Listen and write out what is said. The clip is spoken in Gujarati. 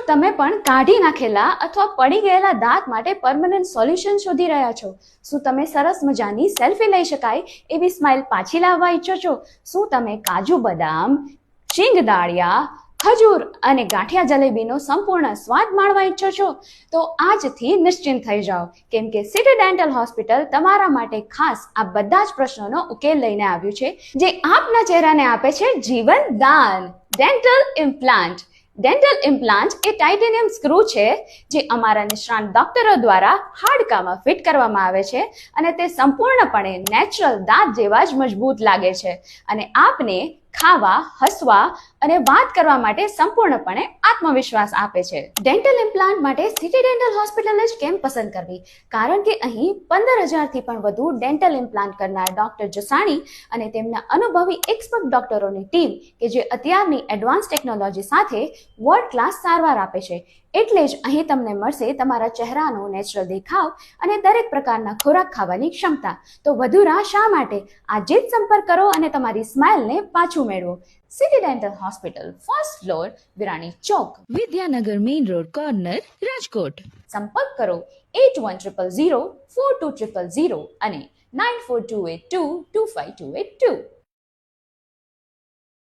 તમે પણ કાઢી નાખેલા અથવા પડી ગયેલા દાંત માટે પરમનન્ટ સોલ્યુશન શોધી રહ્યા છો? શું તમે સરસ મજાની સેલ્ફી લઈ શકાય એવી સ્માઇલ પાછી લાવવા ઈચ્છો છો? શું તમે કાજુ બદામ, શીંગદાળિયા, ખજૂર અને ગાંઠિયા જલેબીનો સંપૂર્ણ સ્વાદ માણવા ઈચ્છો છો? તો આજથી નિશ્ચિંત થઈ જાઓ, કેમ કે સિટી ડેન્ટલ હોસ્પિટલ તમારા માટે ખાસ આ બધા જ પ્રશ્નોનો ઉકેલ લઈને આવ્યું છે, જે આપના ચહેરાને આપે છે જીવન દાન. Dental implant. ડેન્ટલ ઇમ્પ્લાન્ટ એ ટાઇટેનિયમ સ્ક્રૂ છે જે અમારા નિષ્ણાત ડોક્ટરો દ્વારા હાડકામાં ફિટ કરવામાં આવે છે અને તે સંપૂર્ણપણે નેચરલ દાંત જેવા જ મજબૂત લાગે છે અને આપને ખાવા, હસવા અને વાત કરવા માટે સંપૂર્ણપણે આત્મવિશ્વાસ આપે છે. ડેન્ટલ ઇમ્પ્લાન્ટ માટે સિટી ડેન્ટલ હોસ્પિટલ જ કેમ પસંદ કરવી? કારણ કે અહીં 15,000થી પણ વધુ ડેન્ટલ ઇમ્પ્લાન્ટ કરનાર ડોક્ટર જસાણી અને તેમના અનુભવી એક્સપર્ટ ડોક્ટરોની ટીમ કે જે અત્યારની એડવાન્સ ટેકનોલોજી સાથે વર્લ્ડ ક્લાસ સારવાર આપે છે. એટલે જ અહીં તમને મળશે તમારા ચહેરાનો નેચરલ દેખાવ અને દરેક પ્રકારના ખોરાક ખાવાની ક્ષમતા. તો વધુ રાહ શા માટે? આજે જ સંપર્ક કરો અને તમારી સ્માઇલને પાછું મેળવો. City dental hospital, first floor, Virani chowk, Vidyanagar main road corner, Rajkot. સંપર્ક કરો 8100042200 અને 9428225282.